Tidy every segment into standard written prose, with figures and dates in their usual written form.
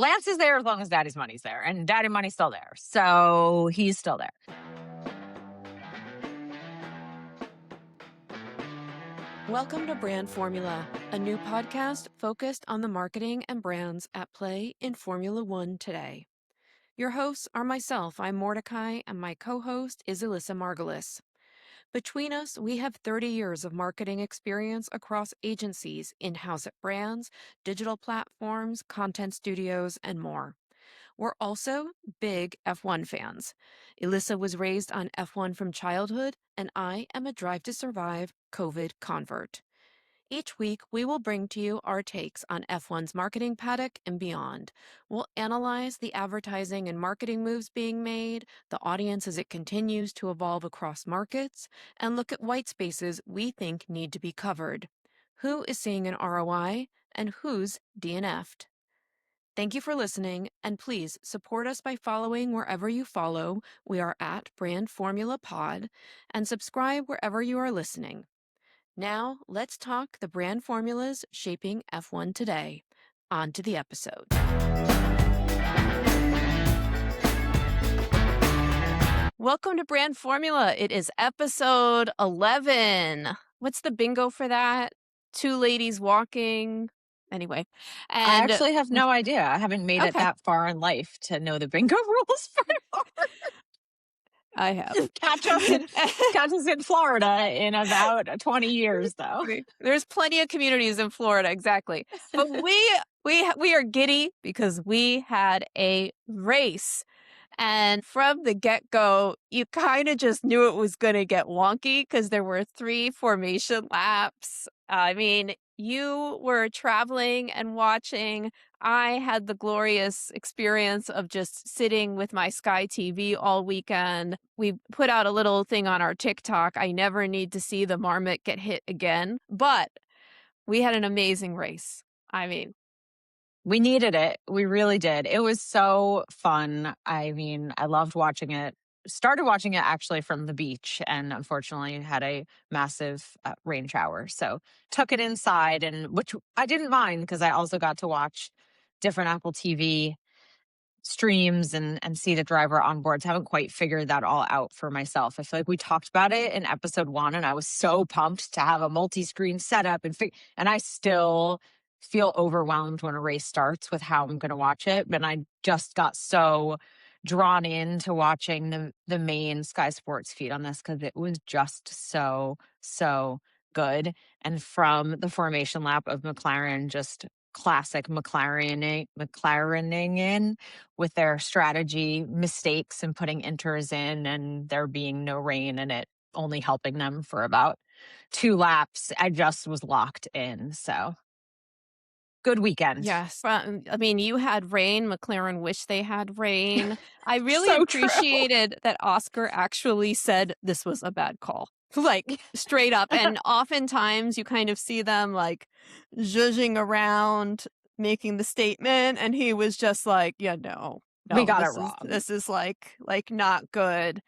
Lance is there as long as Daddy's money's there, and Daddy money's still there. So he's still there. Welcome to Brand Formula, a new podcast focused on the marketing and brands at play in Formula One today. Your hosts are myself, I'm Mordecai, and my co-host is Elyssa Margulis. Between us, we have 30 years of marketing experience across agencies, in-house at brands, digital platforms, content studios, and more. We're also big F1 fans. Elyssa was raised on F1 from childhood, and I am a Drive to Survive COVID convert. Each week, we will bring to you our takes on F1's marketing paddock and beyond. We'll analyze the advertising and marketing moves being made, the audience as it continues to evolve across markets, and look at white spaces we think need to be covered. Who is seeing an ROI and who's DNF'd? Thank you for listening, and please support us by following wherever you follow. We are at Brand Formula Pod, and subscribe wherever you are listening. Now, let's talk the brand formulas shaping F1 today. On to the episode. Welcome to Brand Formula. It is episode 11. What's the bingo for that? Two ladies walking. Anyway. I actually have no idea. I haven't made it that far in life to know the bingo rules for it. I have. Catch us in Florida in about 20 years, though. There's plenty of communities in Florida, exactly. But we are giddy because we had a race. And from the get-go, you kind of just knew it was going to get wonky because there were 3 formation laps. I mean, you were traveling and watching. I had the glorious experience of just sitting with my Sky TV all weekend. We put out a little thing on our TikTok. I never need to see the marmot get hit again. But we had an amazing race. I mean, we needed it. We really did. It was so fun. I mean, I loved watching it. Started watching it actually from the beach, and unfortunately had a massive rain shower. So took it inside, and which I didn't mind because I also got to watch different Apple TV streams and see the driver onboards. Haven't quite figured that all out for myself. I feel like we talked about it in episode 1, and I was so pumped to have a multi-screen setup and I still feel overwhelmed when a race starts with how I'm going to watch it. And I just got so drawn into watching the main Sky Sports feed on this because it was just so good. And from the formation lap of McLaren, just classic McLarening in with their strategy mistakes and putting inters in, and there being no rain and it only helping them for about 2 laps. I just was locked in. So good weekend. Yes. I mean, you had rain. McLaren wished they had rain. I really appreciated that Oscar actually said this was a bad call. Like straight up. And oftentimes you kind of see them like zhuzhing around, making the statement. And he was just like, yeah, no, we got it wrong. This is like not good.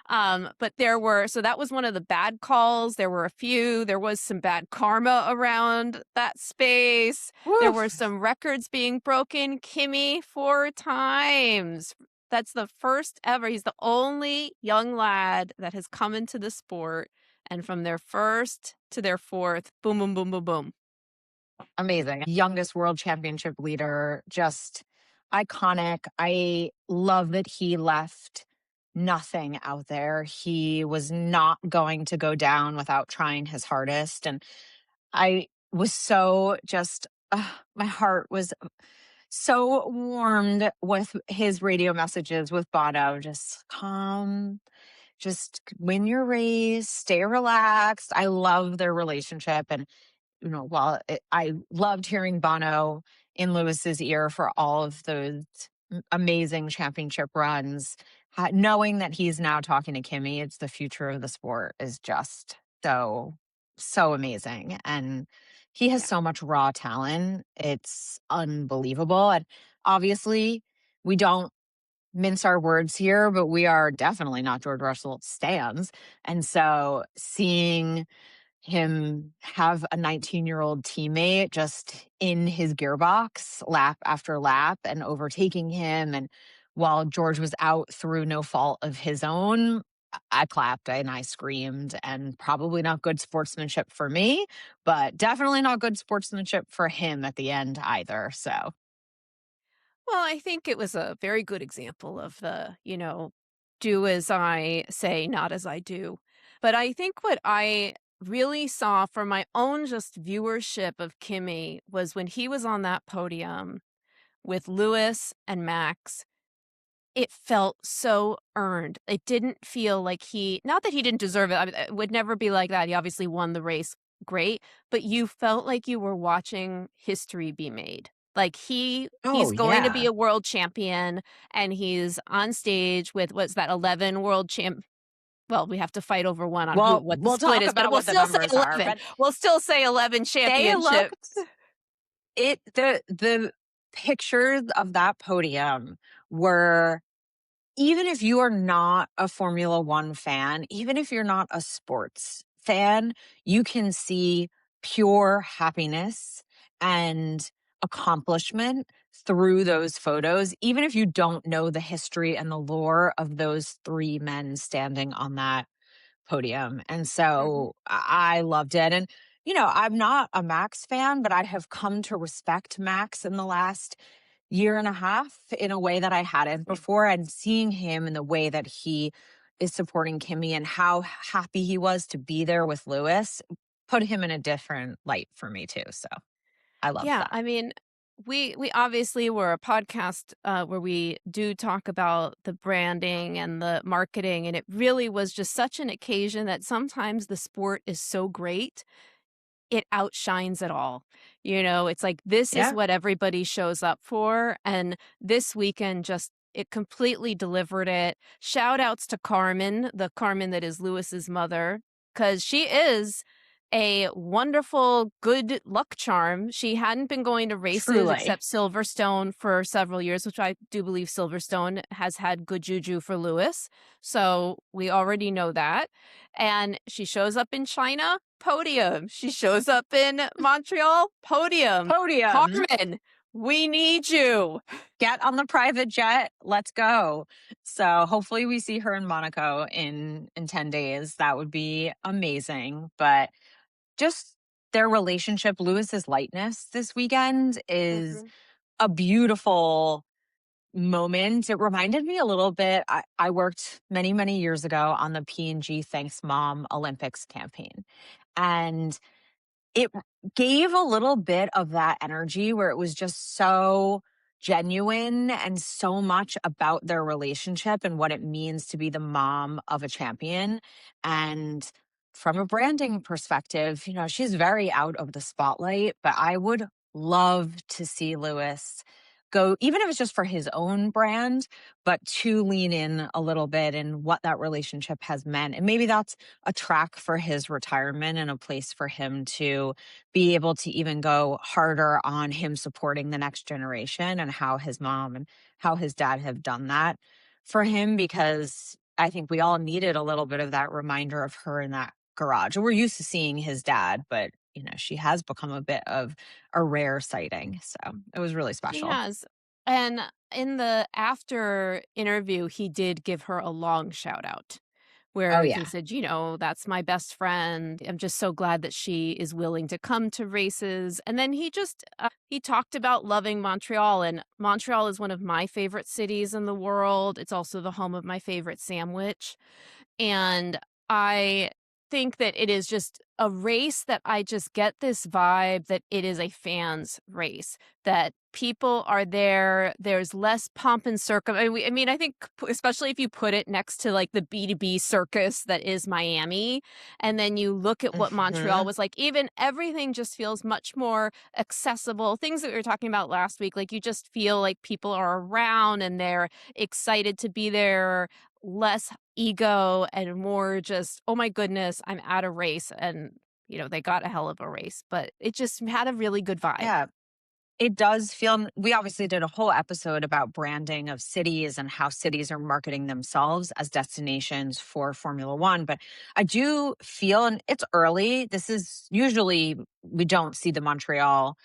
But so that was one of the bad calls. There were a few. There was some bad karma around that space. Woof. There were some records being broken. Kimi 4 times. That's the first ever. He's the only young lad that has come into the sport. And from their first to their 4th, boom, boom, boom, boom, boom. Amazing. Youngest world championship leader, just iconic. I love that he left nothing out there. He was not going to go down without trying his hardest. And I was so just, my heart was so warmed with his radio messages with Bono. Just calm, just win your race, stay relaxed. I love their relationship. And, you know, I loved hearing Bono in Lewis's ear for all of those amazing championship runs, knowing that he's now talking to Kimi, it's the future of the sport, is just so amazing. And he has so much raw talent. It's unbelievable. And obviously we don't mince our words here, but we are definitely not George Russell stans. And so seeing him have a 19-year-old teammate just in his gearbox lap after lap and overtaking him. And while George was out through no fault of his own, I clapped and I screamed, and probably not good sportsmanship for me, but definitely not good sportsmanship for him at the end either. So, Well, I think it was a very good example of the, do as I say, not as I do. But I think what I really saw from my own just viewership of Kimmy was when he was on that podium with Lewis and Max. It felt so earned. It didn't feel like not that he didn't deserve it. I mean, it would never be like that. He obviously won the race, great, but you felt like you were watching history be made. Like oh, he's going to be yeah. a world champion, and he's on stage with, what's that, 11 world champ. Well, we have to fight over one on Well, what the we'll split talk is, but about we'll what the still say numbers are, 11. but We'll still say 11 they looked championships. the pictures of that podium were, even if you are not a Formula One fan, even if you're not a sports fan, you can see pure happiness and accomplishment through those photos, even if you don't know the history and the lore of those three men standing on that podium. And Mhm, so I loved it. And, I'm not a Max fan, but I have come to respect Max in the last year and a half in a way that I hadn't same. before. And seeing him in the way that he is supporting Kimmy and how happy he was to be there with Lewis put him in a different light for me too. So I loved Yeah, that. I mean, we obviously were a podcast where we do talk about the branding and the marketing, and it really was just such an occasion that sometimes the sport is so great it outshines it all. It's like this is Yeah, what everybody shows up for, and this weekend just it completely delivered it. Shout outs to Carmen, the Carmen that is Lewis's mother, because she is a wonderful good luck charm. She hadn't been going to races truly. except Silverstone for several years, which I do believe Silverstone has had good juju for Lewis. So we already know that. And she shows up in China, podium. She shows up in Montreal, podium. Podium. Carmen, we need you. Get on the private jet. Let's go. So hopefully we see her in Monaco in 10 days. That would be amazing. But just their relationship, Lewis's lightness this weekend is Mhm. a beautiful moment. It reminded me a little bit. I worked many, many years ago on the P&G Thanks Mom Olympics campaign. And it gave a little bit of that energy where it was just so genuine and so much about their relationship and what it means to be the mom of a champion. And from a branding perspective, she's very out of the spotlight, but I would love to see Lewis go, even if it's just for his own brand, but to lean in a little bit and what that relationship has meant. And maybe that's a track for his retirement and a place for him to be able to even go harder on him supporting the next generation and how his mom and how his dad have done that for him, because I think we all needed a little bit of that reminder of her in that garage. And we're used to seeing his dad, but she has become a bit of a rare sighting. So it was really She special. has. And in the after interview, he did give her a long shout out Oh where he yeah. said, that's my best friend. I'm just so glad that she is willing to come to races. And then he talked about loving Montreal, and Montreal is one of my favorite cities in the world. It's also the home of my favorite sandwich. And I think that it is just a race that I just get this vibe that it is a fans race, that people are there. There's less pomp and I mean, I think especially if you put it next to like the B2B circus that is Miami, and then you look at what Montreal Hmm. was like, even everything just feels much more accessible. Things that we were talking about last week, like you just feel like people are around and they're excited to be there, less ego and more just, "Oh my goodness, I'm at a race," and, they got a hell of a race, but it just had a really good vibe. Yeah. It does feel, we obviously did a whole episode about branding of cities and how cities are marketing themselves as destinations for Formula One. But I do feel, and it's early, this is usually, we don't see the Montreal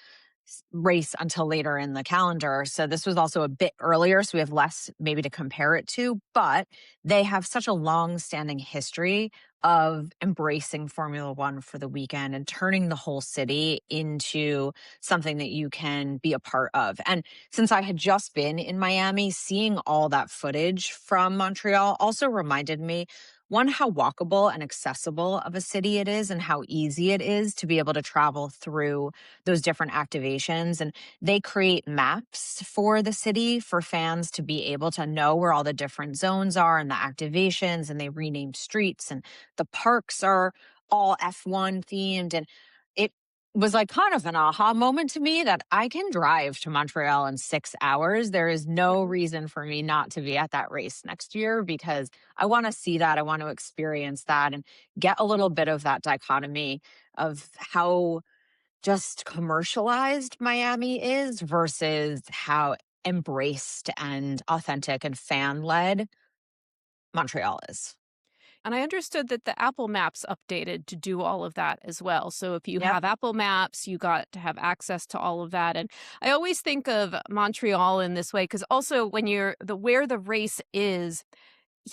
race until later in the calendar. So this was also a bit earlier. So we have less maybe to compare it to, but they have such a long standing history of embracing Formula One for the weekend and turning the whole city into something that you can be a part of. And since I had just been in Miami, seeing all that footage from Montreal also reminded me, one, how walkable and accessible of a city it is and how easy it is to be able to travel through those different activations. And they create maps for the city for fans to be able to know where all the different zones are and the activations. And they rename streets, and the parks are all F1 themed. And it was like kind of an aha moment to me that I can drive to Montreal in 6 hours. There is no reason for me not to be at that race next year, because I want to see that. I want to experience that and get a little bit of that dichotomy of how just commercialized Miami is versus how embraced and authentic and fan led Montreal is. And I understood that the Apple Maps updated to do all of that as well. So if you Yep. have Apple Maps, you got to have access to all of that. And I always think of Montreal in this way because also when you're where the race is,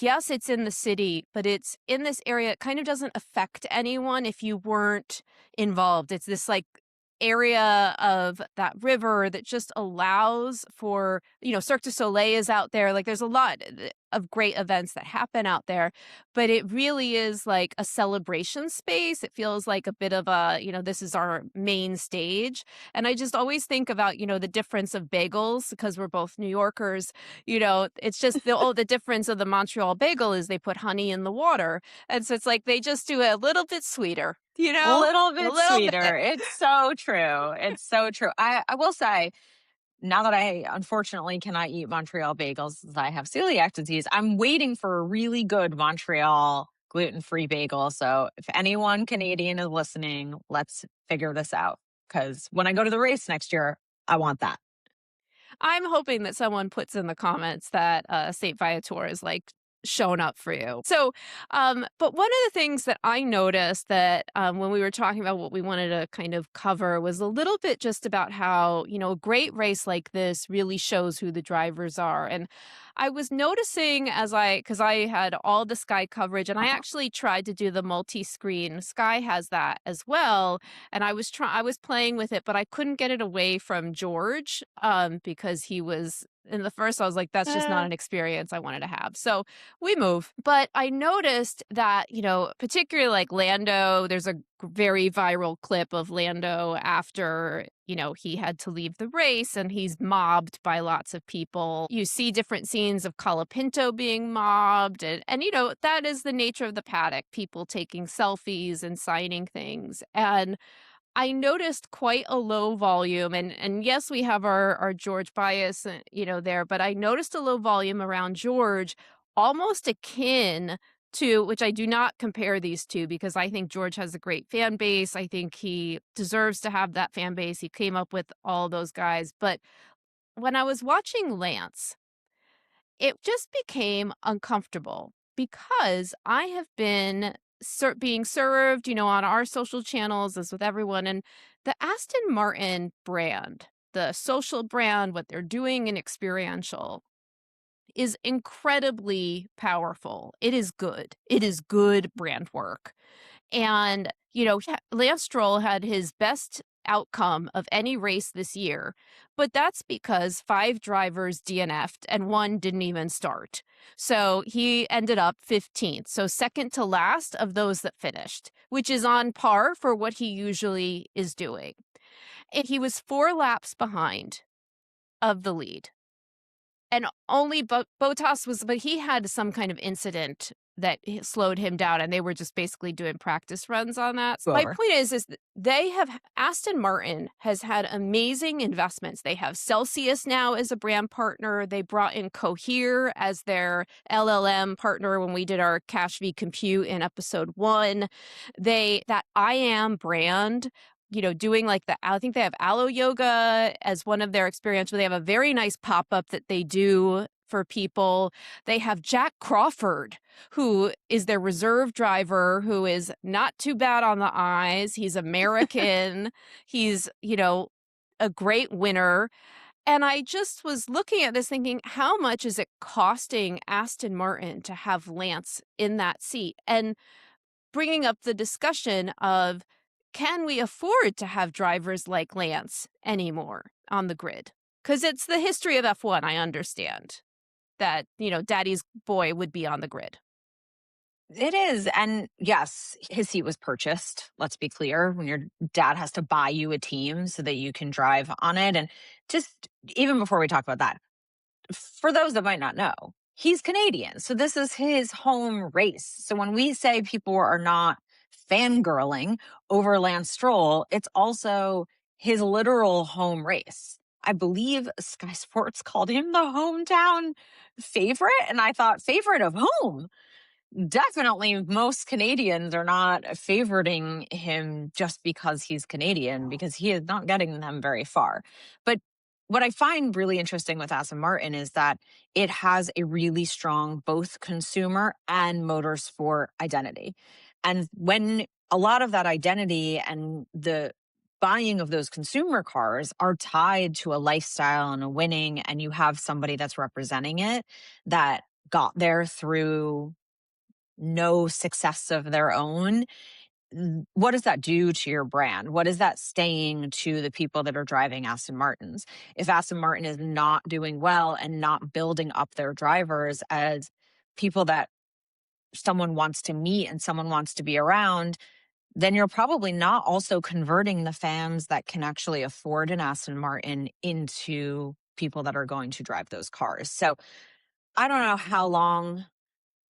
yes, it's in the city, but it's in this area. It kind of doesn't affect anyone if you weren't involved. It's this like area of that river that just allows for, Cirque du Soleil is out there. Like there's a lot of great events that happen out there, but it really is like a celebration space. It feels like a bit of a, this is our main stage. And I just always think about, the difference of bagels because we're both New Yorkers. It's just the difference of the Montreal bagel is they put honey in the water. And so it's like they just do it a little bit sweeter, A little a bit little bit. sweeter. It's so true. It's so true. I will say, now that I unfortunately cannot eat Montreal bagels since I have celiac disease, I'm waiting for a really good Montreal gluten-free bagel. So if anyone Canadian is listening, let's figure this out. Because when I go to the race next year, I want that. I'm hoping that someone puts in the comments that St. Viator is like shown up for you. So, but one of the things that I noticed that when we were talking about what we wanted to kind of cover was a little bit just about how, a great race like this really shows who the drivers are. And I was noticing because I had all the Sky coverage and I actually tried to do the multi-screen. Sky has that as well. And I was playing with it, but I couldn't get it away from George because he was in the first. I was like, that's just not an experience I wanted to have. So we move. But I noticed that, particularly like Lando, there's a very viral clip of Lando after, he had to leave the race and he's mobbed by lots of people. You see different scenes of Colapinto being mobbed. And that is the nature of the paddock, people taking selfies and signing things. And I noticed quite a low volume, and yes, we have our George bias, there, but I noticed a low volume around George, almost akin to which I do not compare these two because I think George has a great fan base. I think he deserves to have that fan base. He came up with all those guys. But when I was watching Lance, it just became uncomfortable because I have been being served, on our social channels as with everyone. And the Aston Martin brand, the social brand, what they're doing in experiential is incredibly powerful. It is good. It is good brand work. And, Lance Stroll had his best outcome of any race this year, but that's because 5 drivers DNF'd and 1 didn't even start. So he ended up 15th. So second to last of those that finished, which is on par for what he usually is doing. And he was 4 laps behind of the lead. And only Bottas but he had some kind of incident that slowed him down, and they were just basically doing practice runs on that. Go My over. point is Aston Martin has had amazing investments. They have Celsius now as a brand partner. They brought in Cohere as their LLM partner when we did our Cash v Compute in episode 1. That I Am brand doing like I think they have aloe yoga as one of their experiential. They have a very nice pop-up that they do for people. They have Jak Crawford, who is their reserve driver, who is not too bad on the eyes. He's American. He's, a great winner. And I just was looking at this thinking, how much is it costing Aston Martin to have Lance in that seat? And bringing up the discussion of, can we afford to have drivers like Lance anymore on the grid? Because it's the history of F1, I understand that, daddy's boy would be on the grid. It is. And yes, his seat was purchased. Let's be clear. When your dad has to buy you a team so that you can drive on it. And just even before we talk about that, for those that might not know, he's Canadian. So this is his home race. So when we say people are not fangirling over Lance Stroll, it's also his literal home race. I believe Sky Sports called him the hometown favorite. And I thought, favorite of whom? Definitely most Canadians are not favoriting him just because he's Canadian, because he is not getting them very far. But what I find really interesting with Aston Martin is that it has a really strong both consumer and motorsport identity. And when a lot of that identity and the buying of those consumer cars are tied to a lifestyle and a winning, and you have somebody that's representing it that got there through no success of their own, what does that do to your brand? What is that saying to the people that are driving Aston Martins? If Aston Martin is not doing well and not building up their drivers as people that someone wants to meet and someone wants to be around, then you're probably not also converting the fans that can actually afford an Aston Martin into people that are going to drive those cars. So I don't know how long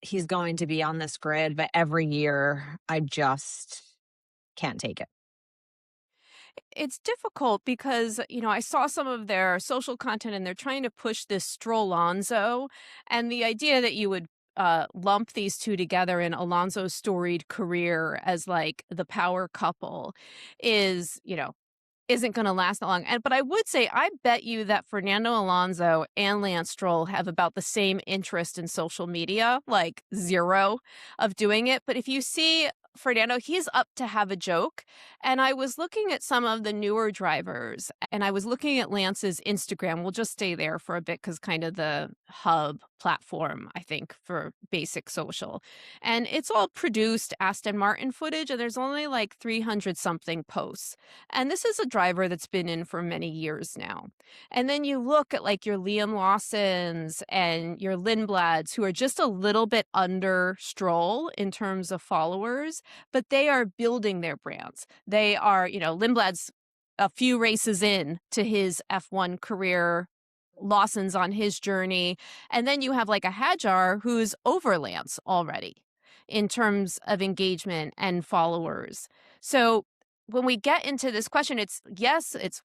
he's going to be on this grid, but every year I just can't take it. It's difficult because, I saw some of their social content and they're trying to push this Stroll-Alonso, and the idea that you would lump these two together in Alonso's storied career as like the power couple is, isn't going to last that long. But I would say, I bet you that Fernando Alonso and Lance Stroll have about the same interest in social media, like zero of doing it. But if you see Fernando, he's up to have a joke. And I was looking at some of the newer drivers and I was looking at Lance's Instagram. We'll just stay there for a bit because kind of the hub platform, I think, for basic social. And it's all produced Aston Martin footage, and there's only like 300 something posts. And this is a driver that's been in for many years now. And then you look at like your Liam Lawsons and your Lindblads, who are just a little bit under Stroll in terms of followers, but they are building their brands. They are, Lindblad's a few races in to his F1 career, Lawson's on his journey. And then you have like a Hadjar who's over Lance already in terms of engagement and followers. So when we get into this question, it's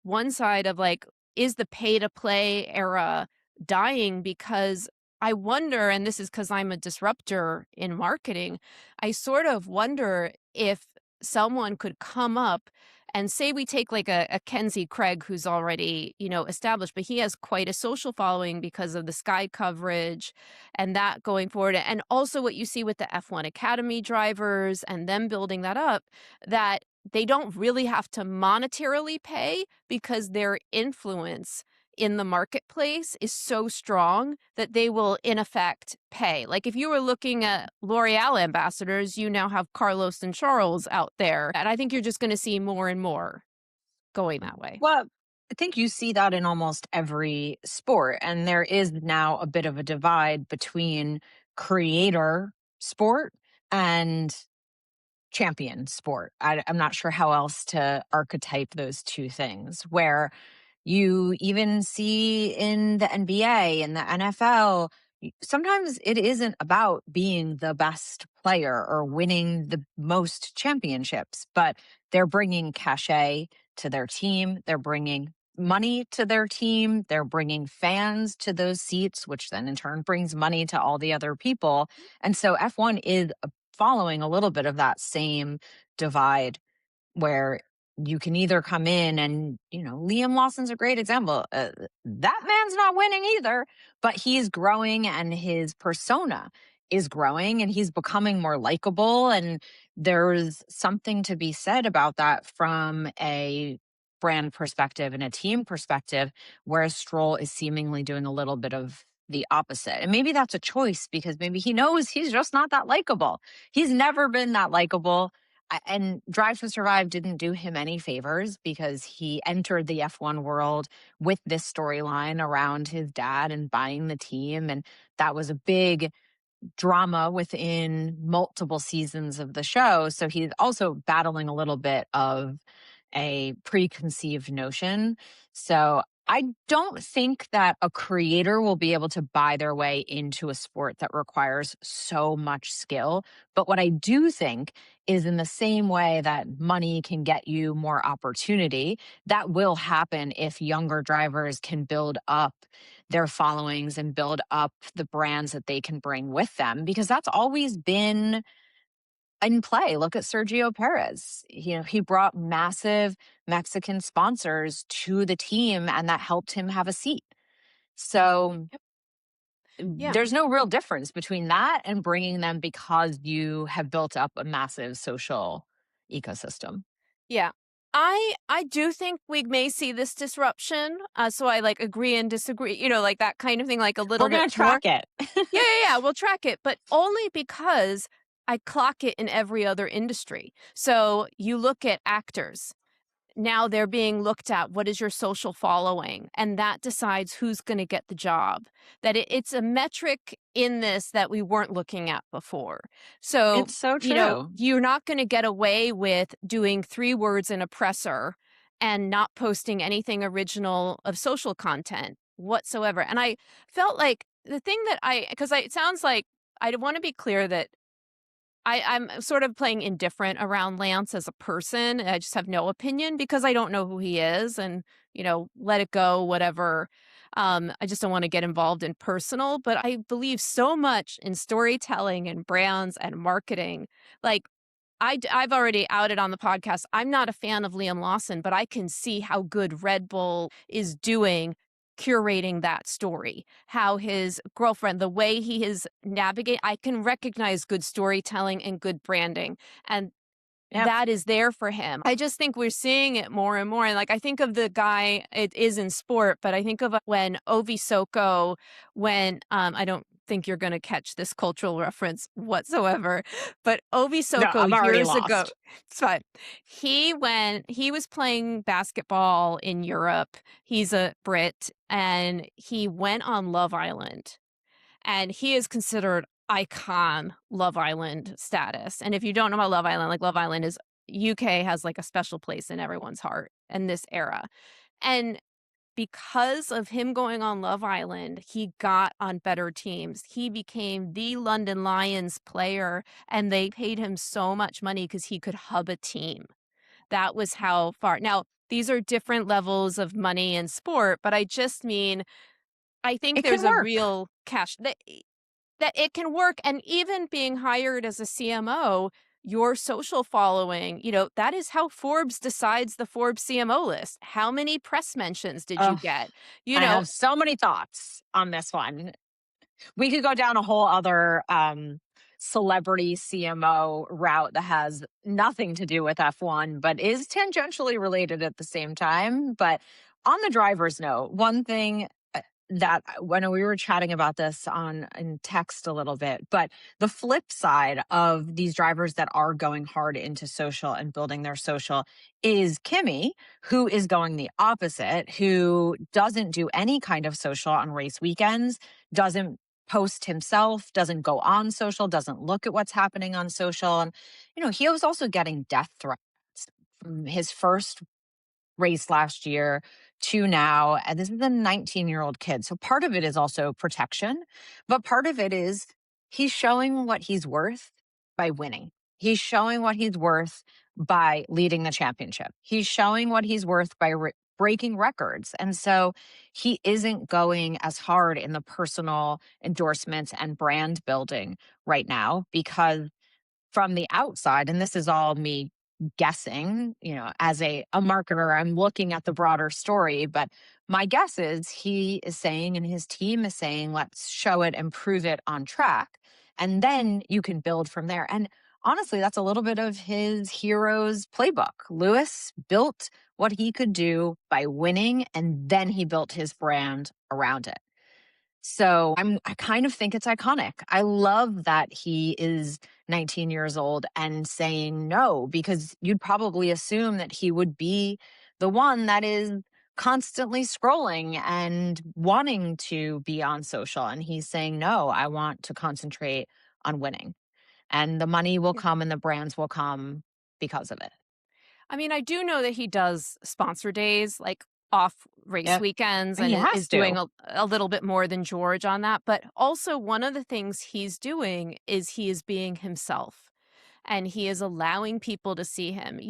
one side of like, is the pay to play era dying? Because I wonder, and this is because I'm a disruptor in marketing, I sort of wonder if someone could come up and say we take like a Kenzie Craig who's already, established, but he has quite a social following because of the Sky coverage and that going forward. And also what you see with the F1 Academy drivers and them building that up, that they don't really have to monetarily pay because their influence in the marketplace is so strong that they will in effect pay. Like if you were looking at L'Oreal ambassadors, you now have Carlos and Charles out there. And I think you're just going to see more and more going that way. Well, I think you see that in almost every sport. And there is now a bit of a divide between creator sport and champion sport. I'm not sure how else to archetype those two things, where you even see in the NBA and the NFL, sometimes it isn't about being the best player or winning the most championships, but they're bringing cachet to their team. They're bringing money to their team. They're bringing fans to those seats, which then in turn brings money to all the other people. And so F1 is following a little bit of that same divide where you can either come in and, Liam Lawson's a great example. That man's not winning either, but he's growing and his persona is growing and he's becoming more likable. And there's something to be said about that from a brand perspective and a team perspective, whereas Stroll is seemingly doing a little bit of the opposite. And maybe that's a choice because maybe he knows he's just not that likable. He's never been that likable. And Drive to Survive didn't do him any favors because he entered the F1 world with this storyline around his dad and buying the team. And that was a big drama within multiple seasons of the show. So he's also battling a little bit of a preconceived notion. So I don't think that a creator will be able to buy their way into a sport that requires so much skill. But what I do think is in the same way that money can get you more opportunity, that will happen if younger drivers can build up their followings and build up the brands that they can bring with them, because that's always been in play. Look at Sergio Perez. He brought massive Mexican sponsors to the team and that helped him have a seat. So Yeah. there's no real difference between that and bringing them because you have built up a massive social ecosystem. Yeah. I do think we may see this disruption. So I like agree and disagree, like that kind of thing, like a little We're bit going to more. track it. Yeah. We'll track it, but only because I clock it in every other industry. So you look at actors. Now they're being looked at. What is your social following? And that decides who's going to get the job. That it's a metric in this that we weren't looking at before. So, It's so true. you're not going to get away with doing 3 words in a presser and not posting anything original of social content whatsoever. And I felt like the thing that because it sounds like I want to be clear that I'm sort of playing indifferent around Lance as a person. I just have no opinion because I don't know who he is and, let it go, whatever. I just don't want to get involved in personal, but I believe so much in storytelling and brands and marketing. Like, I've already outed on the podcast. I'm not a fan of Liam Lawson, but I can see how good Red Bull is doing curating that story. How his girlfriend, the way he is navigate, I can recognize good storytelling and good branding. And Yep. that is there for him. I just think we're seeing it more and more. And like, I think of the guy, it is in sport, but I think of when Ovi Soko, I don't think you're going to catch this cultural reference whatsoever, but Ovi No, Soko I'm already years ago, lost. it's fine. He was playing basketball in Europe. He's a Brit and he went on Love Island and he is considered icon Love Island status. And if you don't know about Love Island, like Love Island is UK has like a special place in everyone's heart in this era. And because of him going on Love Island, he got on better teams. He became the London Lions player and they paid him so much money because he could hub a team. That was how far. Now, these are different levels of money in sport, but I just mean I think It there's can a work. real cash that it can work. And even being hired as a CMO, your social following, that is how Forbes decides the Forbes CMO list. How many press mentions did you Oh, get? You I know, have so many thoughts on this one. We could go down a whole other celebrity CMO route that has nothing to do with F1, but is tangentially related at the same time. But on the driver's note, one thing that when we were chatting about this in text a little bit, but the flip side of these drivers that are going hard into social and building their social is Kimi, who is going the opposite, who doesn't do any kind of social on race weekends, doesn't post himself, doesn't go on social, doesn't look at what's happening on social. And, he was also getting death threats from his first race last year to now. And this is a 19-year-old kid. So part of it is also protection, but part of it is he's showing what he's worth by winning. He's showing what he's worth by leading the championship. He's showing what he's worth by breaking records. And so he isn't going as hard in the personal endorsements and brand building right now because from the outside, and this is all me guessing, as a marketer, I'm looking at the broader story, but my guess is he is saying and his team is saying, let's show it and prove it on track. And then you can build from there. And honestly, that's a little bit of his hero's playbook. Lewis built what he could do by winning, and then he built his brand around it. So I kind of think it's iconic. I love that he is 19 years old and saying no, because you'd probably assume that he would be the one that is constantly scrolling and wanting to be on social. And he's saying, no, I want to concentrate on winning. And the money will Yeah. come and the brands will come because of it. I mean, I do know that he does sponsor days, like off race Yep. weekends, He and has is doing to. a little bit more than George on that. But also, one of the things he's doing is he is being himself, and he is allowing people to see him.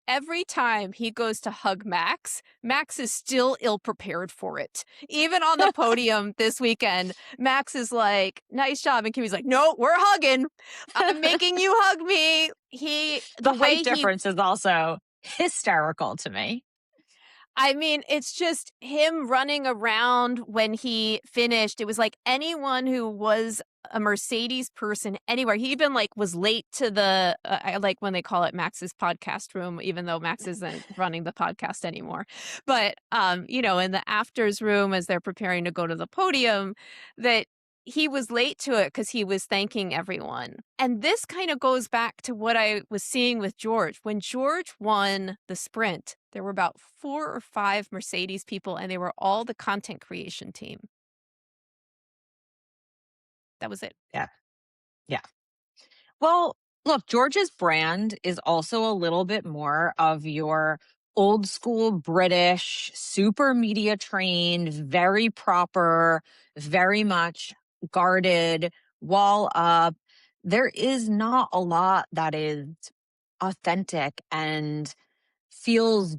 Every time he goes to hug Max, Max is still ill prepared for it. Even on the podium this weekend, Max is like, "Nice job," and Kimmy's like, "No, we're hugging. I'm making you hug me." The The height way he difference is also hysterical to me. I mean, it's just him running around when he finished. It was like anyone who was a Mercedes person anywhere. He even was late to I like when they call it Max's podcast room, even though Max isn't running the podcast anymore. But in the afters room as they're preparing to go to the podium, that he was late to it because he was thanking everyone. And this kind of goes back to what I was seeing with George. When George won the sprint, there were about 4 or 5 Mercedes people, and they were all the content creation team. That was it. Yeah. Yeah. Well, look, George's brand is also a little bit more of your old school British, super media trained, very proper, very much guarded, wall up. There is not a lot that is authentic and feels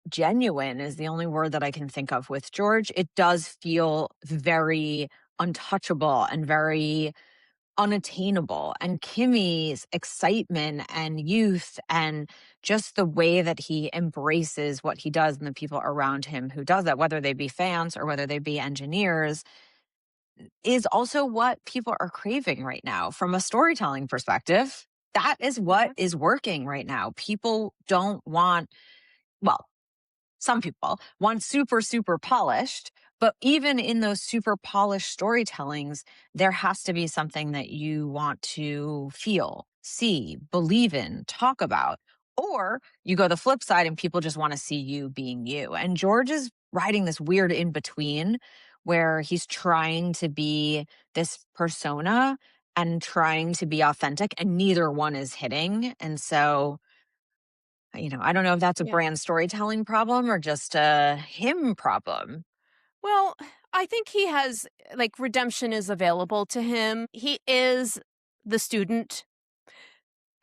genuine, is the only word that I can think of with George. It does feel very untouchable and very unattainable. And Kimmy's excitement and youth and just the way that he embraces what he does and the people around him who does that, whether they be fans or whether they be engineers, is also what people are craving right now from a storytelling perspective. That is what Mhm. is working right now. People don't want, well, some people want super, super polished, but even in those super polished storytellings, there has to be something that you want to feel, see, believe in, talk about. Or you go the flip side and people just want to see you being you. And George is riding this weird in between where he's trying to be this persona and trying to be authentic, and neither one is hitting. And so I don't know if that's a Yeah. brand storytelling problem or just a him problem. Well, I think he has redemption is available to him. He is the student.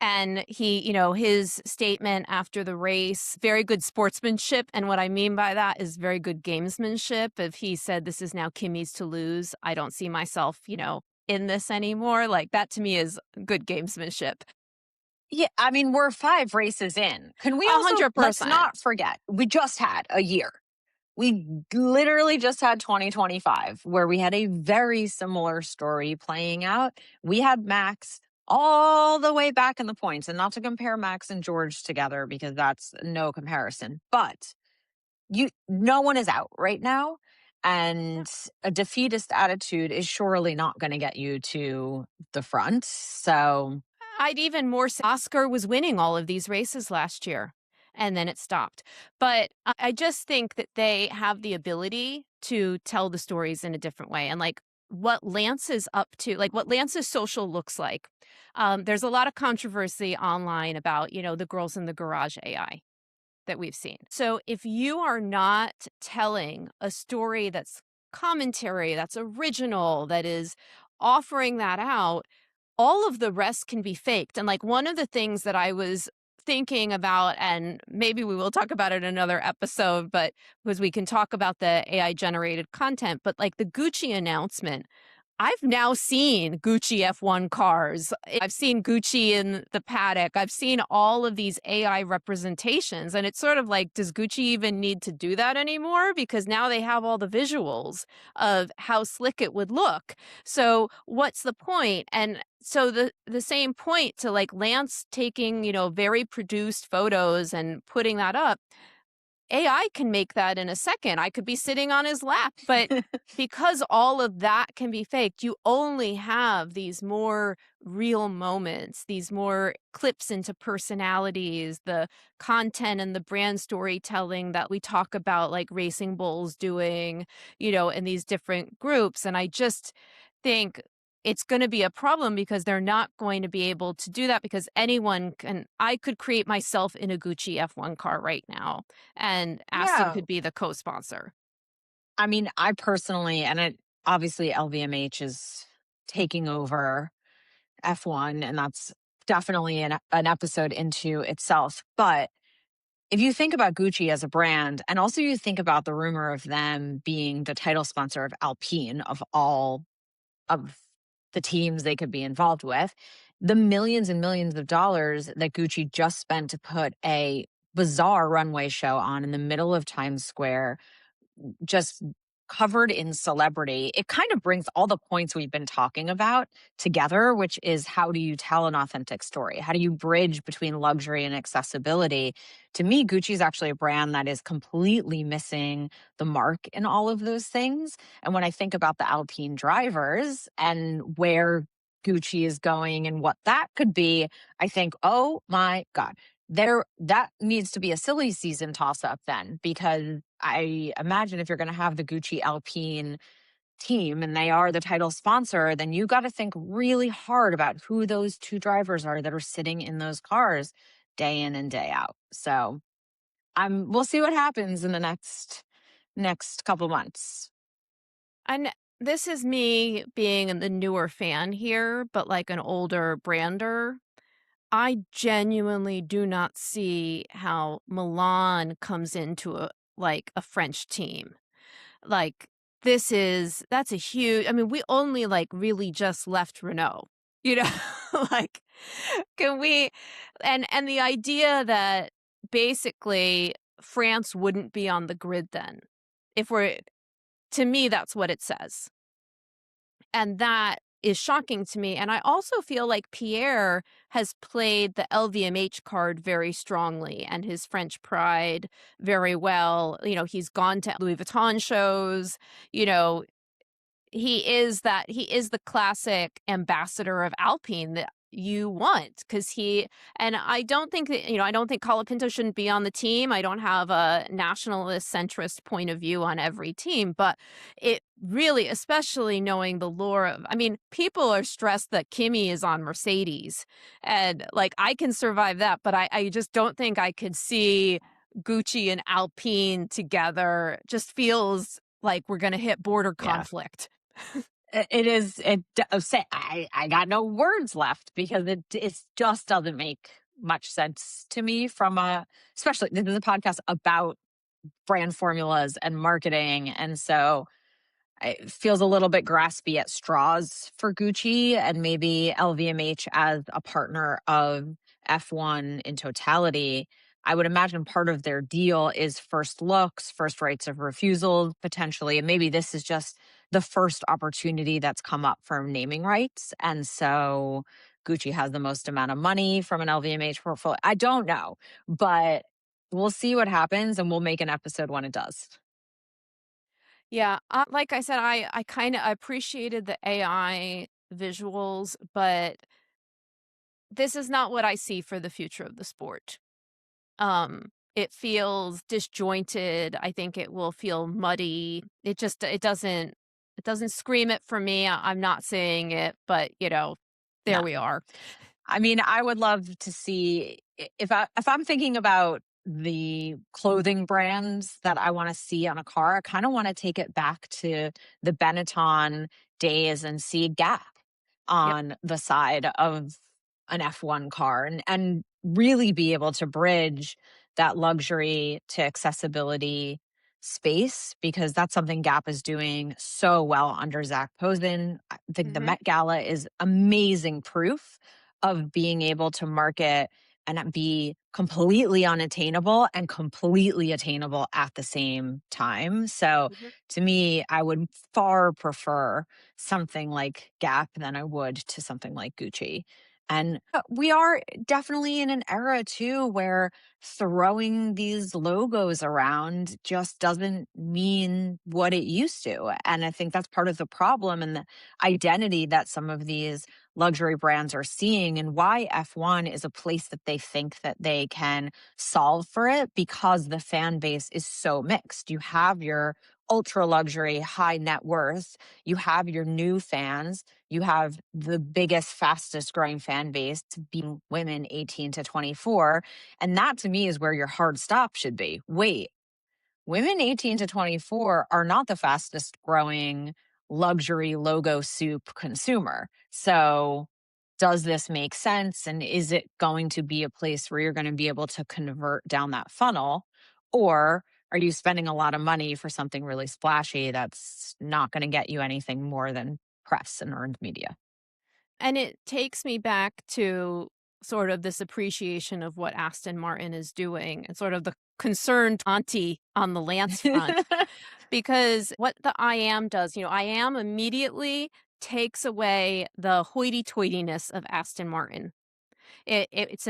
And his statement after the race, very good sportsmanship. And what I mean by that is very good gamesmanship. If he said, this is now Kimmy's to lose, I don't see myself, in this anymore. Like that to me is good gamesmanship. Yeah, I mean, we're 5 races in. Can we also, let's 100%. not forget, we just had a year. We literally just had 2025 where we had a very similar story playing out. We had Max all the way back in the points, and not to compare Max and George together because that's no comparison, but no one is out right now, and a defeatist attitude is surely not going to get you to the front. So I'd even more say Oscar was winning all of these races last year and then it stopped. But I just think that they have the ability to tell the stories in a different way. And what Lance is up to, like what Lance's social looks like. There's a lot of controversy online about, the girls in the garage AI that we've seen. So if you are not telling a story that's commentary, that's original, that is offering that out, all of the rest can be faked. And one of the things that I was thinking about, and maybe we will talk about it in another episode, but because we can talk about the AI generated content, but the Gucci announcement, I've now seen Gucci F1 cars. I've seen Gucci in the paddock. I've seen all of these AI representations. And it's sort of like, does Gucci even need to do that anymore? Because now they have all the visuals of how slick it would look. So what's the point? And so the same point to like Lance taking, very produced photos and putting that up. AI can make that in a second. I could be sitting on his lap, but because all of that can be faked, you only have these more real moments, these more clips into personalities, the content and the brand storytelling that we talk about, like Racing Bulls doing, in these different groups. And I just think it's going to be a problem because they're not going to be able to do that because I could create myself in a Gucci F1 car right now and Aston Yeah. could be the co-sponsor. I mean, I personally, and obviously LVMH is taking over F1, and that's definitely an episode into itself. But if you think about Gucci as a brand, and also you think about the rumor of them being the title sponsor of Alpine, of all of the teams they could be involved with, the millions and millions of dollars that Gucci just spent to put a bizarre runway show on in the middle of Times Square, just covered in celebrity, it kind of brings all the points we've been talking about together, which is how do you tell an authentic story? How do you bridge between luxury and accessibility? To me, Gucci is actually a brand that is completely missing the mark in all of those things. And when I think about the Alpine drivers and where Gucci is going and what that could be, I think, oh my God, that needs to be a silly season toss up then, because I imagine if you're going to have the Gucci Alpine team and they are the title sponsor, then you got to think really hard about who those two drivers are that are sitting in those cars day in and day out. So we'll see what happens in the next couple months. And this is me being the newer fan here, but like an older brander. I genuinely do not see how Milan comes into a French team. Like that's a huge, I mean, we only like really just left Renault, you know, like can we, and the idea that basically France wouldn't be on the grid then if we're, to me, that's what it says. And that is shocking to me. And I also feel like Pierre has played the LVMH card very strongly and his French pride very well. He's gone to Louis Vuitton shows, you know, he is the classic ambassador of Alpine that you want because and I don't think that, I don't think Colapinto shouldn't be on the team. I don't have a nationalist centrist point of view on every team, but it really, especially knowing the lore of, I mean, people are stressed that Kimi is on Mercedes and like I can survive that, but I just don't think I could see Gucci and Alpine together. Just feels like we're going to hit border Yeah. conflict. It is. I got no words left because it just doesn't make much sense to me especially this is a podcast about brand formulas and marketing. And so it feels a little bit graspy at straws for Gucci and maybe LVMH as a partner of F1 in totality. I would imagine part of their deal is first looks, first rights of refusal, potentially. And maybe this is just the first opportunity that's come up for naming rights. And so Gucci has the most amount of money from an LVMH portfolio. I don't know, but we'll see what happens and we'll make an episode when it does. Yeah, like I said, I kind of appreciated the AI visuals, but this is not what I see for the future of the sport. It feels disjointed. I think it will feel muddy. It doesn't scream it for me. I'm not saying it, but there No. we are. I mean, I would love to see if I'm thinking about the clothing brands that I want to see on a car, I kind of want to take it back to the Benetton days and see Gap Yep. on the side of an F1 car and really be able to bridge that luxury to accessibility space because that's something Gap is doing so well under Zach Posen. I think the Mhm. Met Gala is amazing proof of being able to market and be completely unattainable and completely attainable at the same time. So Mhm. to me, I would far prefer something like Gap than I would to something like Gucci. And we are definitely in an era too where throwing these logos around just doesn't mean what it used to. And I think that's part of the problem and the identity that some of these luxury brands are seeing and why F1 is a place that they think that they can solve for it because the fan base is so mixed. You have your ultra luxury, high net worth, you have your new fans, you have the biggest, fastest growing fan base being women 18 to 24. And that to me is where your hard stop should be. Wait, women 18 to 24 are not the fastest growing luxury logo soup consumer. So, does this make sense? And is it going to be a place where you're going to be able to convert down that funnel? Or are you spending a lot of money for something really splashy that's not going to get you anything more than press and earned media? And it takes me back to sort of this appreciation of what Aston Martin is doing and sort of the concerned auntie on the Lance front. Because what the I am does, I am immediately takes away the hoity-toityness of Aston Martin. It's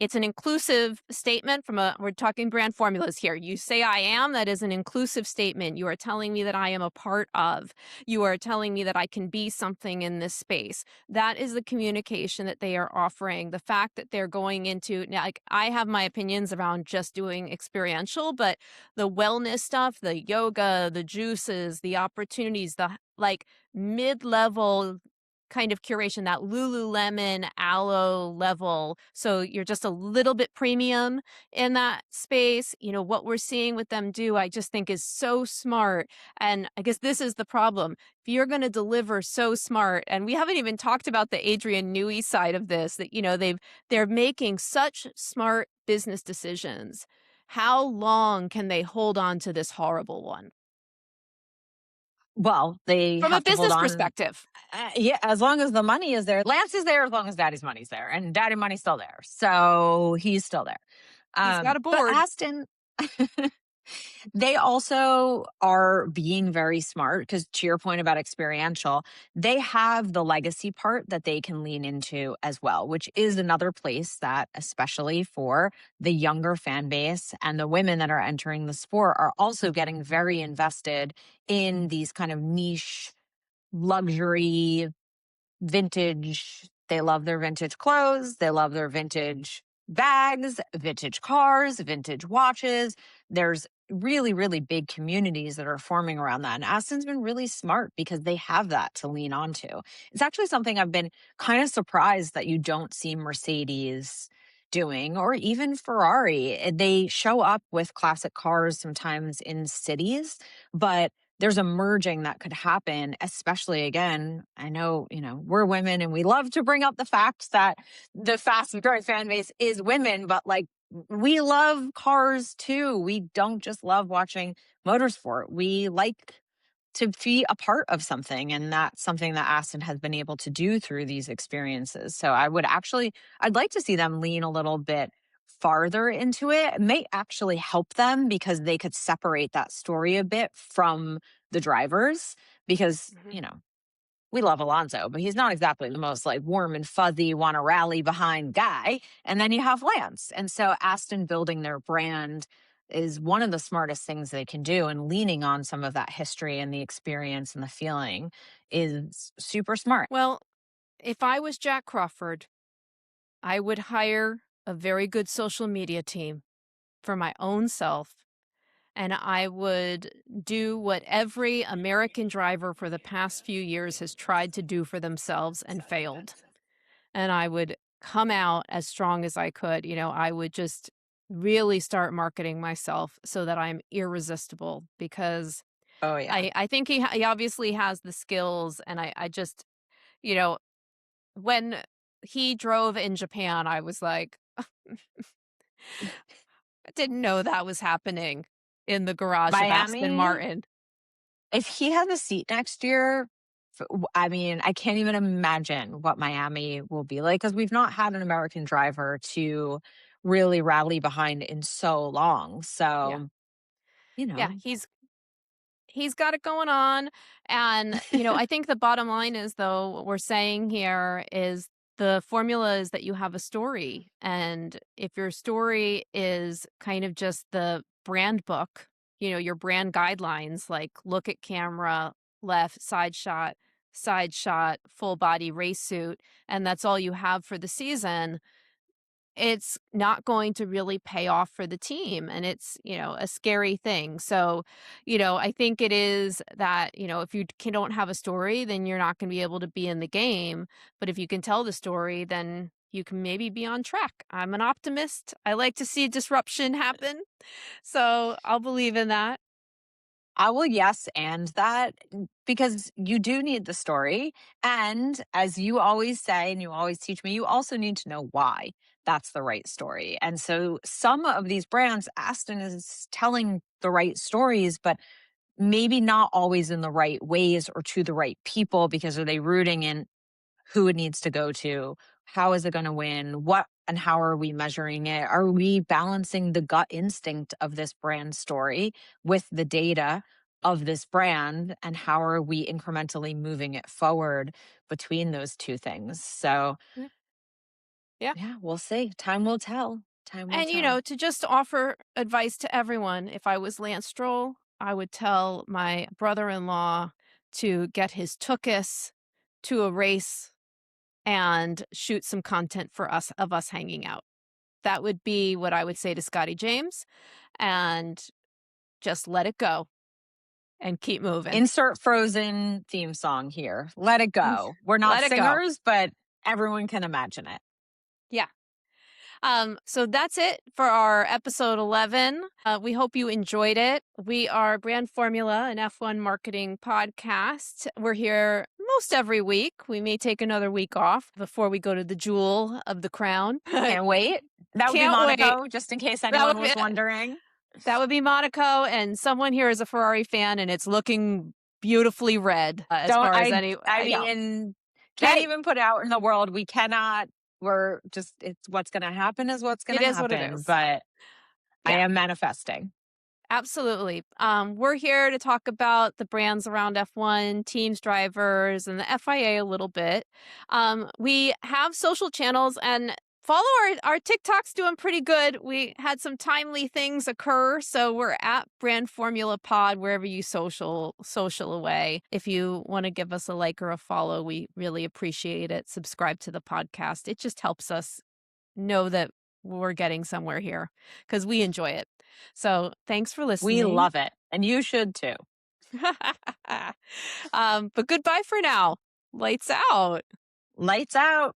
it's an inclusive statement from a we're talking brand formulas here. You say I am, that is an inclusive statement. You are telling me that I am a part of. You are telling me that I can be something in this space. That is the communication that they are offering. The fact that they're going into now, like I have my opinions around just doing experiential, but the wellness stuff, the yoga, the juices, the opportunities, the like mid-level kind of curation, that Lululemon aloe level. So you're just a little bit premium in that space. What we're seeing with them do, I just think is so smart. And I guess this is the problem. If you're going to deliver so smart, and we haven't even talked about the Adrian Newey side of this, that, they're making such smart business decisions. How long can they hold on to this horrible one? Well, they From a have to hold business on. perspective, Yeah, as long as the money is there. Lance is there as long as daddy's money's there, and daddy money's still there. So he's still there. he's got a But board. Aston, they also are being very smart because, to your point about experiential, they have the legacy part that they can lean into as well, which is another place that, especially for the younger fan base and the women that are entering the sport, are also getting very invested in these kind of niche luxury vintage. They love their vintage clothes. They love their vintage bags, vintage cars, vintage watches. There's really, really big communities that are forming around that. And Aston's been really smart because they have that to lean onto. It's actually something I've been kind of surprised that you don't see Mercedes doing or even Ferrari. They show up with classic cars sometimes in cities, but there's a merging that could happen, especially again. I know, we're women and we love to bring up the fact that the fast growing fan base is women, but like we love cars too. We don't just love watching motorsport. We like to be a part of something. And that's something that Aston has been able to do through these experiences. So I'd like to see them lean a little bit farther into it. It may actually help them because they could separate that story a bit from the drivers because, Mhm. we love Alonso, but he's not exactly the most like warm and fuzzy, want to rally behind guy. And then you have Lance. And so Aston building their brand is one of the smartest things they can do. And leaning on some of that history and the experience and the feeling is super smart. Well, if I was Jak Crawford, I would hire a very good social media team for my own self, and I would do what every American driver for the past few years has tried to do for themselves and failed. And I would come out as strong as I could. I would just really start marketing myself so that I'm irresistible because Oh, yeah. I think he obviously has the skills. And I just, you know, when he drove in Japan, I was like, I didn't know that was happening. in the garage of Aston Miami, Martin. if he has a seat next year, I mean, I can't even imagine what Miami will be like because we've not had an American driver to really rally behind in so long. Yeah. So, Yeah, he's got it going on. And, I think the bottom line is, though, what we're saying here is the formula is that you have a story. And if your story is kind of just the brand book, your brand guidelines, like look at camera, left, side shot, full body race suit, and that's all you have for the season, it's not going to really pay off for the team, and it's, a scary thing. So, I think it is that, if you don't have a story, then you're not going to be able to be in the game. But if you can tell the story, then you can maybe be on track. I'm an optimist. I like to see disruption happen. So I'll believe in that. I will yes and that because you do need the story. And as you always say, and you always teach me, you also need to know why that's the right story. And so some of these brands, Aston is telling the right stories, but maybe not always in the right ways or to the right people because are they rooting in who it needs to go to? How is it going to win? What and how are we measuring it? Are we balancing the gut instinct of this brand story with the data of this brand? And how are we incrementally moving it forward between those two things? So, Yeah. Yeah. yeah, we'll see. Time will tell. Time will And, tell. to just offer advice to everyone, if I was Lance Stroll, I would tell my brother-in-law to get his tuchus to a race and shoot some content for us hanging out. That would be what I would say to Scotty James, and just let it go and keep moving. Insert Frozen theme song here. Let it go. We're not Let it go. singers, but everyone can imagine it. Yeah. So that's it for our episode 11. We hope you enjoyed it. We are Brand Formula, an F1 marketing podcast. We're here most every week. We may take another week off before we go to the jewel of the crown. Can't wait. That would be Can't wait. Monaco, just in case That anyone would was be wondering. that would be Monaco, and someone here is a Ferrari fan, and it's looking beautifully red as Don't far as I I know. mean, can't Hey, even put out in the world. We cannot. We're just it's what's going to happen is what's going it to is what it happen. is. But I Yeah. am manifesting. Absolutely. We're here to talk about the brands around F1, teams, drivers, and the FIA a little bit. We have social channels, and follow our TikTok's doing pretty good. We had some timely things occur, so we're at Brand Formula Pod wherever you social away. If you want to give us a like or a follow, we really appreciate it. Subscribe to the podcast. It just helps us know that we're getting somewhere here because we enjoy it. So thanks for We listening. love it, and you should too. But goodbye for now. Lights out. Lights out.